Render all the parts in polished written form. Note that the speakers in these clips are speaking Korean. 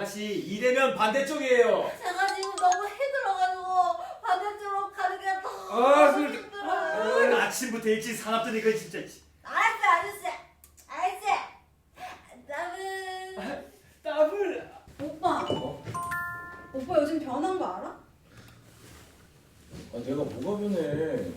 아가씨 이대면 반대쪽이에요. 제가 지금 너무 힘들어가지고 반대쪽으로 가는 게 아, 너무 힘들어요. 아침부터 일찍 사납더니 그 진짜. 알았어, 아저씨. 나는 땀을. 오빠. 오빠 요즘 변한 거 알아? 아, 내가 뭐가 변해?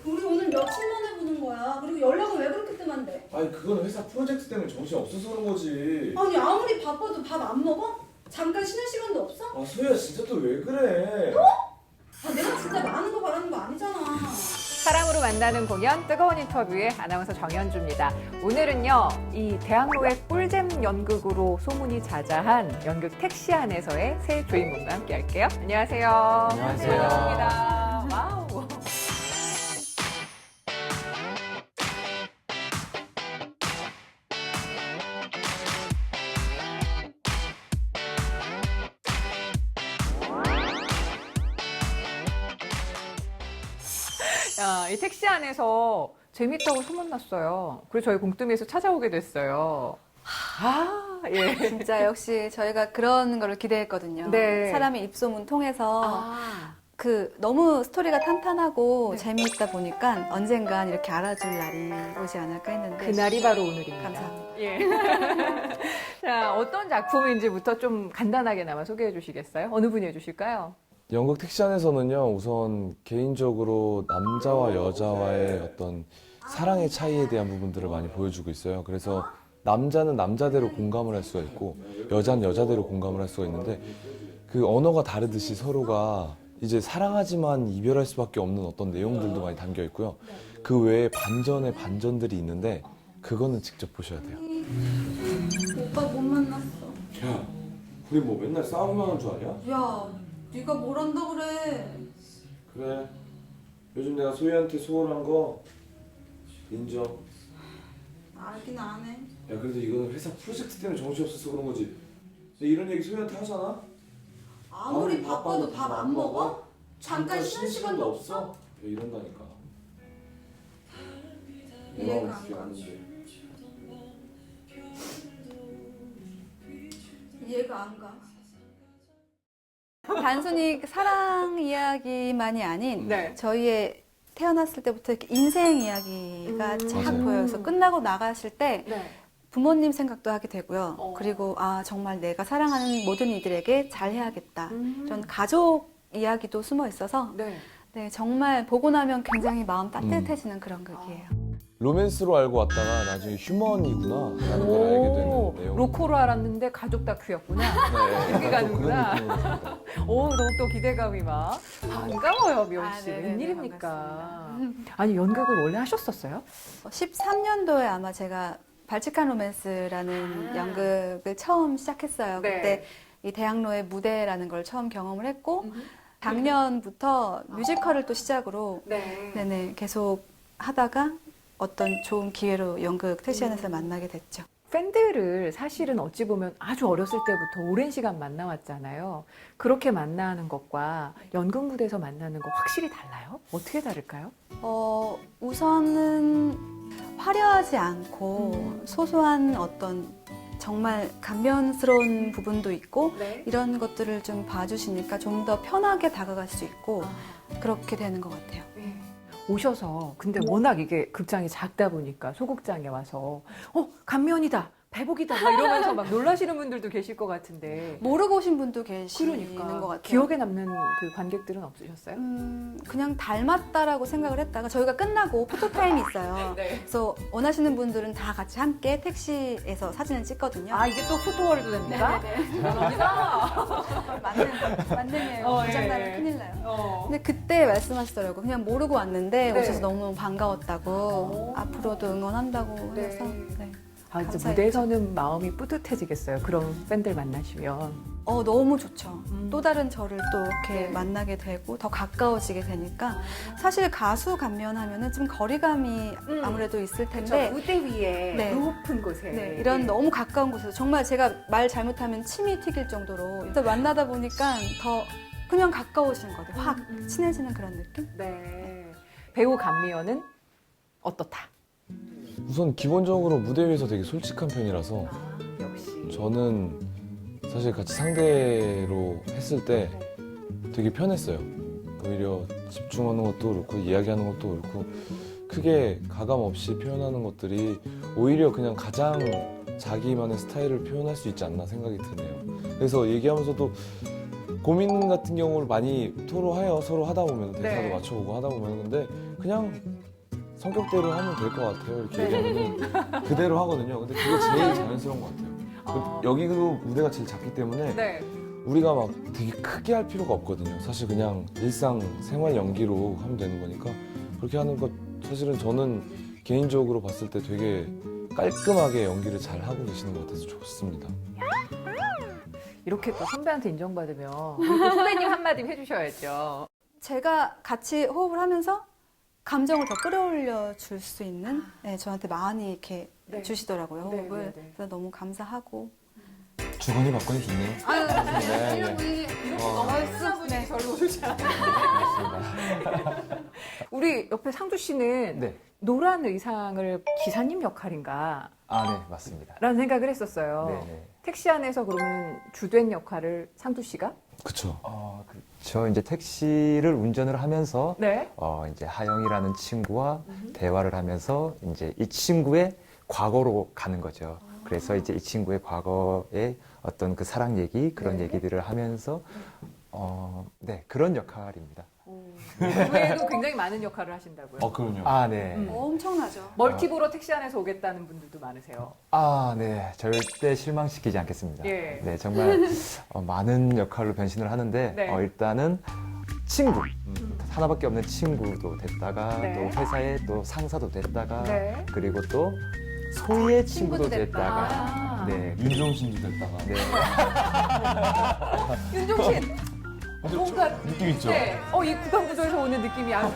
우리 오늘 며칠 만에 보는 거야. 그리고 연락은 왜 그렇게 뜸한데? 아니 그건 회사 프로젝트 때문에 정신 없어서 그런 거지. 아니 아무리 바빠도 밥 안 먹어? 잠깐 쉬는 시간도 없어? 아 소희야 진짜 또 왜 그래? 아 내가 진짜 많은 거 바라는 거 아니잖아. 사랑으로 만나는 공연 뜨거운 인터뷰의 아나운서 정현주입니다. 오늘은요, 이 대학로의 꿀잼 연극으로 소문이 자자한 연극 택시 안에서의 새 주인공과 함께 할게요. 안녕하세요. 안녕하세요. 반갑습니다. 와우. 야, 이 택시 안에서 재밌다고 소문났어요. 그래서 저희 공뜸이에서 찾아오게 됐어요. 아, 예. 진짜 역시 저희가 그런 거를 기대했거든요. 네. 사람의 입소문 통해서 아, 너무 스토리가 탄탄하고 네. 재미있다 보니까 언젠간 이렇게 알아줄 날이 오지 않을까 했는데 그날이 바로 오늘입니다. 감사합니다. 예. 자, 어떤 작품인지부터 좀 간단하게나마 소개해 주시겠어요? 어느 분이 해주실까요? 연극 택시 안에서는요 우선 개인적으로 남자와 여자와의 어떤 사랑의 차이에 대한 부분들을 많이 보여주고 있어요. 그래서 남자는 남자대로 공감을 할 수가 있고 여자는 여자대로 공감을 할 수가 있는데 그 언어가 다르듯이 서로가 이제 사랑하지만 이별할 수밖에 없는 어떤 내용들도 많이 담겨 있고요. 그 외에 반전의 반전들이 있는데 그거는 직접 보셔야 돼요. 오빠 못 만났어. 야, 우리 뭐 맨날 싸우기만 한 줄 아냐? 야, 네가 뭘 한다 그래. 그래. 요즘 내가 소희한테 소홀한 거 인정. 알긴 안 해. 야, 그래도 이거는 회사 프로젝트 때문에 정신없어서 그런 거지. 근데 이런 얘기 소희한테 하잖아? 아무리 바빠도 밥 안 먹어? 잠깐 쉬는 시간도 없어? 야, 이런다니까. 내 이해가 마음을 안 그게 가. 아는데. 이해가 안 가. 단순히 사랑 이야기만이 아닌 네. 저희의 태어났을 때부터 이렇게 인생 이야기가 쫙 맞아요. 보여서 끝나고 나가실 때 네. 부모님 생각도 하게 되고요. 어. 그리고 정말 내가 사랑하는 모든 이들에게 잘해야겠다. 음. 이런 가족 이야기도 숨어 있어서 네. 네, 정말 보고 나면 굉장히 마음 따뜻해지는 그런 극이에요. 로맨스로 알고 왔다가 나중에 휴먼이구나 라는 걸 알게 되는 내용. 로코로 알았는데 가족 다큐였구나. 네, 이렇게 약간 또 가는구나. 그런 느낌으로. 오, 너무 또 기대감이 막. 반가워요, 미영 씨. 네네네, 웬일입니까? 아니, 연극을 원래 하셨었어요? 13년도에 아마 제가 발칙한 로맨스라는 연극을 처음 시작했어요. 네. 그때 이 대학로의 무대라는 걸 처음 경험을 했고 작년부터 뮤지컬을 또 시작으로 네. 네네 계속 하다가 어떤 좋은 기회로 연극 택시 안에서 만나게 됐죠. 팬들을 사실은 어찌 보면 아주 어렸을 때부터 오랜 시간 만나왔잖아요. 그렇게 만나는 것과 연극 무대에서 만나는 거 확실히 달라요? 어떻게 다를까요? 우선은 화려하지 않고 소소한 어떤 정말 감면스러운 부분도 있고 네. 이런 것들을 좀 봐주시니까 좀 더 편하게 다가갈 수 있고 아. 그렇게 되는 것 같아요. 오셔서 근데 워낙 이게 극장이 작다 보니까 소극장에 와서 감면이다 배복이다 막 이러면서 막 놀라시는 분들도 계실 것 같은데 모르고 오신 분도 계시는 그러니까 것 같아요. 기억에 남는 그 관객들은 없으셨어요? 그냥 닮았다라고 생각을 했다가 저희가 끝나고 포토타임이 있어요. 네. 그래서 원하시는 분들은 다 같이 함께 택시에서 사진을 찍거든요. 아 이게 또 포토월드 됩니까? 대단합니다. 만능이에요. 어, 고장나면 예. 큰일 나요. 근데 그때 말씀하시더라고요. 그냥 모르고 왔는데 네. 오셔서 너무 반가웠다고 오. 앞으로도 응원한다고 네. 해서 네. 아, 이제 감사했죠. 무대에서는 마음이 뿌듯해지겠어요. 그런 팬들 만나시면. 너무 좋죠. 음. 또 다른 저를 또 이렇게 네. 만나게 되고 더 가까워지게 되니까 사실 가수 감면하면은 좀 거리감이 아무래도 있을 텐데 무대 위에 네. 높은 곳에 네, 이런 너무 가까운 곳에서 정말 제가 말 잘못하면 침이 튀길 정도로 또 만나다 보니까 더 그냥 가까워지는 것 같아요. 확 친해지는 그런 느낌? 네. 배우 감미연은 어떻다? 우선 기본적으로 무대 위에서 되게 솔직한 편이라서 역시. 저는 사실 같이 상대로 했을 때 되게 편했어요. 오히려 집중하는 것도 그렇고 이야기하는 것도 그렇고 크게 가감 없이 표현하는 것들이 오히려 그냥 가장 자기만의 스타일을 표현할 수 있지 않나 생각이 드네요. 그래서 얘기하면서도 고민 같은 경우를 많이 토로해요. 서로 하다 보면 대사도 네. 맞춰보고 하다 보면 근데 그냥 성격대로 하면 될 것 같아요. 이렇게 얘기하면 그대로 하거든요. 근데 그게 제일 자연스러운 것 같아요. 여기도 무대가 제일 작기 때문에 네. 우리가 막 되게 크게 할 필요가 없거든요. 사실 그냥 일상 생활 연기로 하면 되는 거니까 그렇게 하는 것 사실은 저는 개인적으로 봤을 때 되게 깔끔하게 연기를 잘 하고 계시는 것 같아서 좋습니다. 이렇게 또 선배한테 인정받으면 우리 또 선배님 한마디 해주셔야죠. 제가 같이 호흡을 하면서 감정을 더 끌어올려 줄 수 있는 네, 저한테 많이 이렇게 네. 주시더라고요. 네, 호흡을. 네, 네. 그래서 너무 감사하고. 주거니 받거니 좋네요. 네, 네. 네, 별로 좋지 않아요. 우리 옆에 상두 씨는 네. 노란 의상을 기사님 역할인가? 아, 네, 맞습니다. 라는 생각을 했었어요. 네네. 택시 안에서 그러면 주된 역할을 상두 씨가? 그쵸. 저 이제 택시를 운전을 하면서 네. 이제 하영이라는 친구와 대화를 하면서 이제 이 친구의 과거로 가는 거죠. 그래서 이제 이 친구의 과거의 어떤 그 사랑 얘기 그런 네. 얘기들을 하면서 네, 그런 역할입니다. 그 외에도 굉장히 많은 역할을 하신다고요. 그럼요. 아, 네. 엄청나죠. 멀티브로 택시 안에서 오겠다는 분들도 많으세요. 아, 네. 절대 실망시키지 않겠습니다. 예. 네, 정말 많은 역할로 변신을 하는데 네. 일단은 친구. 하나밖에 없는 친구도 됐다가 네. 또 회사의 또 상사도 됐다가 네. 그리고 또 소희의 친구도 친구도 됐다가 아. 네. 윤종신도 됐다가. 네. 윤종신! 뭔가 느낌 있죠? 네. 이 구강 구조에서 오는 느낌이 아주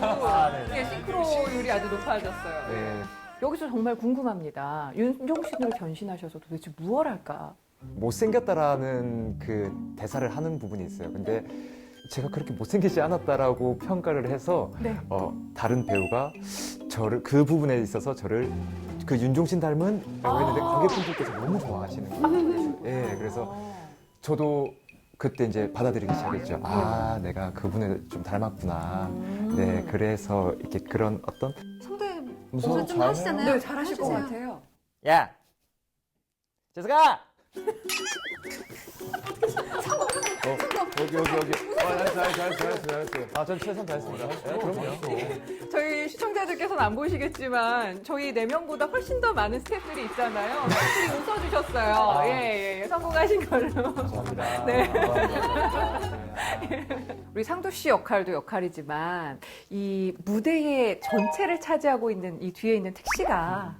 네, 싱크로율이 아주 높아졌어요. 네. 여기서 정말 궁금합니다. 윤종신으로 변신하셔서 도대체 무엇 할까? 못생겼다라는 그 대사를 하는 부분이 있어요. 근데 제가 그렇게 못생기지 않았다라고 평가를 해서 네. 다른 배우가 저를 그 부분에 있어서 저를 그 윤종신 닮은 라고 했는데 관객분들께서 너무 좋아하시는 거예요. 예, 그래서 저도 그때 이제 받아들이기 시작했죠. 아, 내가 그분을 좀 닮았구나. 네, 그래서 이렇게 그런 어떤 성대 무슨 옷을 좀 잘해요? 하시잖아요. 네, 잘하실 것 해주세요. 같아요. 야, 재석아. 여기. 잘했어요. 전 최선 다했습니다. 네, 그럼요. 저희 시청자들께서는 안 보시겠지만 저희 4명보다 훨씬 더 많은 스태프들이 있잖아요. 스태프들이 웃어주셨어요. 예, 성공하신 걸로. 감사합니다. 네. 감사합니다. 우리 상도 씨 역할도 역할이지만 이 무대의 전체를 차지하고 있는 이 뒤에 있는 택시가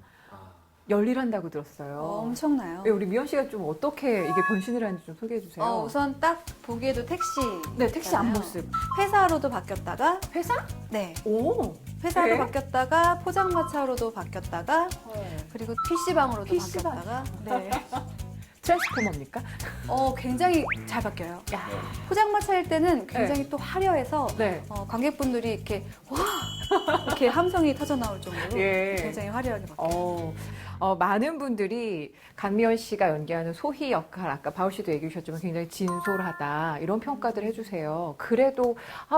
열일한다고 들었어요. 엄청나요. 네, 우리 미연 씨가 좀 어떻게 이게 변신을 하는지 좀 소개해 주세요. 우선 딱 보기에도 택시. 네, 택시 앞모습. 회사로도 바뀌었다가, 회사? 네. 오. 회사로 네. 바뀌었다가, 포장마차로도 바뀌었다가, 그리고 PC방으로도 PC방. 바뀌었다가, 네. 트랜스포머입니까? 굉장히 잘 바뀌어요. 야. 포장마차일 때는 굉장히 또 화려해서, 네. 관객분들이 이렇게, 와! 이렇게 함성이 터져 나올 정도로 예. 굉장히 화려하게 바뀌어요. 많은 분들이 강미연 씨가 연기하는 소희 역할, 아까 바울 씨도 얘기해 주셨지만 굉장히 진솔하다, 이런 평가들 해주세요. 그래도,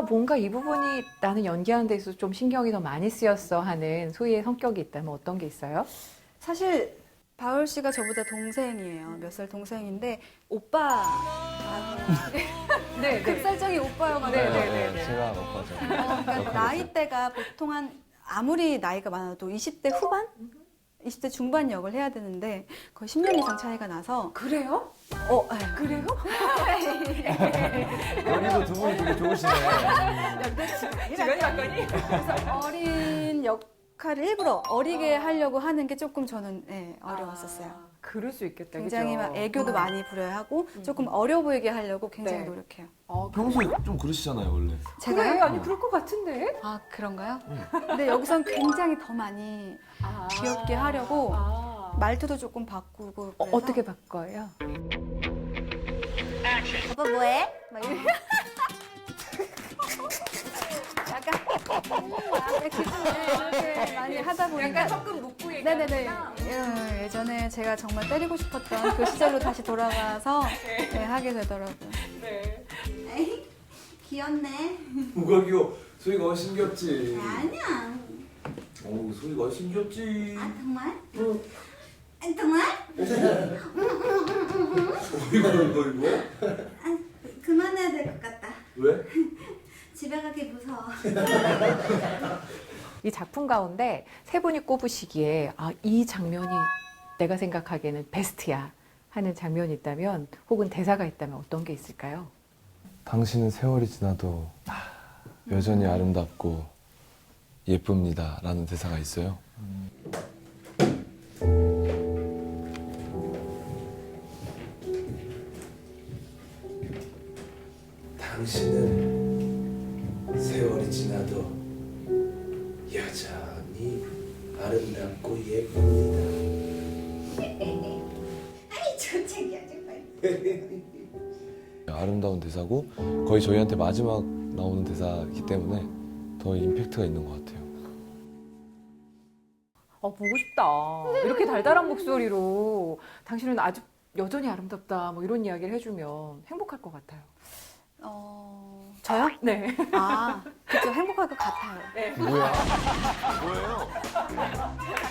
뭔가 이 부분이 나는 연기하는 데 있어서 좀 신경이 더 많이 쓰였어 하는 소희의 성격이 있다면 어떤 게 있어요? 사실, 바울 씨가 저보다 동생이에요. 몇 살 동생인데, 오빠. 네, 극살적인 오빠여가지고. 네. 제가 오빠죠. 그러니까 나이대가 보통 아무리 나이가 많아도 20대 후반? 20대 중반 역을 해야 되는데 거의 10년 이상 차이가 나서 그래요? 그래요? 연기도 두 분이 되게 좋으시네. 지금 약간이? 그래서 어린 역할을 일부러 어리게 하려고 하는 게 조금 저는 어려웠었어요. 그럴 수 있겠다. 굉장히 그죠? 막 애교도 많이 부려야 하고 조금 어려 보이게 하려고 굉장히 네. 노력해요. 평소에 좀 그러시잖아요, 원래. 그래? 제가요? 아니 그럴 것 같은데? 아 그런가요? 근데 여기선 굉장히 더 많이 귀엽게 하려고 말투도 조금 바꾸고 그래서 어떻게 바꿔요? 오빠 뭐해? 막 이렇게. 약간 이렇게 많이 하다 보니까 약간 조금 묵고 네네네. 얘기하는구나. 예전에 제가 정말 때리고 싶었던 그 시절로 다시 돌아가서 네, 하게 되더라고요. 네. 에이, 귀엽네. 뭐가 귀여워. 소희가 훨씬 귀엽지. 아니야. 어우, 소희가 훨씬 귀엽지. 아, 정말? 응. 정말? 이거? 아, 그만해야 될 것 같다. 왜? 집에 가기 무서워. 이 작품 가운데 세 분이 꼽으시기에 이 장면이 내가 생각하기에는 베스트야 하는 장면이 있다면 혹은 대사가 있다면 어떤 게 있을까요? 당신은 세월이 지나도 여전히 아름답고 예쁩니다 라는 대사가 있어요. 당신은 세월이 지나도 여전히 아름답고 예쁩니다. 아이, 저 책이야, 정말. 아름다운 대사고 거의 저희한테 마지막 나오는 대사이기 때문에 더 임팩트가 있는 것 같아요. 보고 싶다. 이렇게 달달한 목소리로 당신은 아주 여전히 아름답다 뭐 이런 이야기를 해주면 행복할 것 같아요. 저요? 네. 그죠. 행복할 것 같아요. 뭐야? 뭐예요?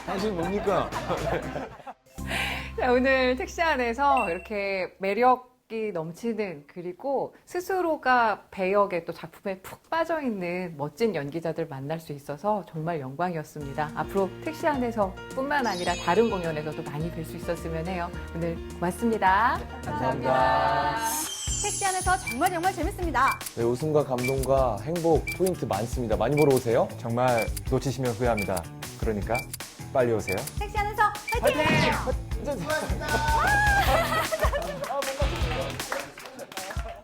당신 뭡니까? 자, 오늘 택시 안에서 이렇게 매력이 넘치는 그리고 스스로가 배역에 또 작품에 푹 빠져있는 멋진 연기자들 만날 수 있어서 정말 영광이었습니다. 앞으로 택시 안에서 뿐만 아니라 다른 공연에서도 많이 뵐 수 있었으면 해요. 오늘 고맙습니다. 감사합니다. 택시 안에서 정말 재밌습니다. 네, 웃음과 감동과 행복 포인트 많습니다. 많이 보러 오세요. 정말 놓치시면 후회합니다. 그러니까 빨리 오세요. 택시 안에서 화이팅!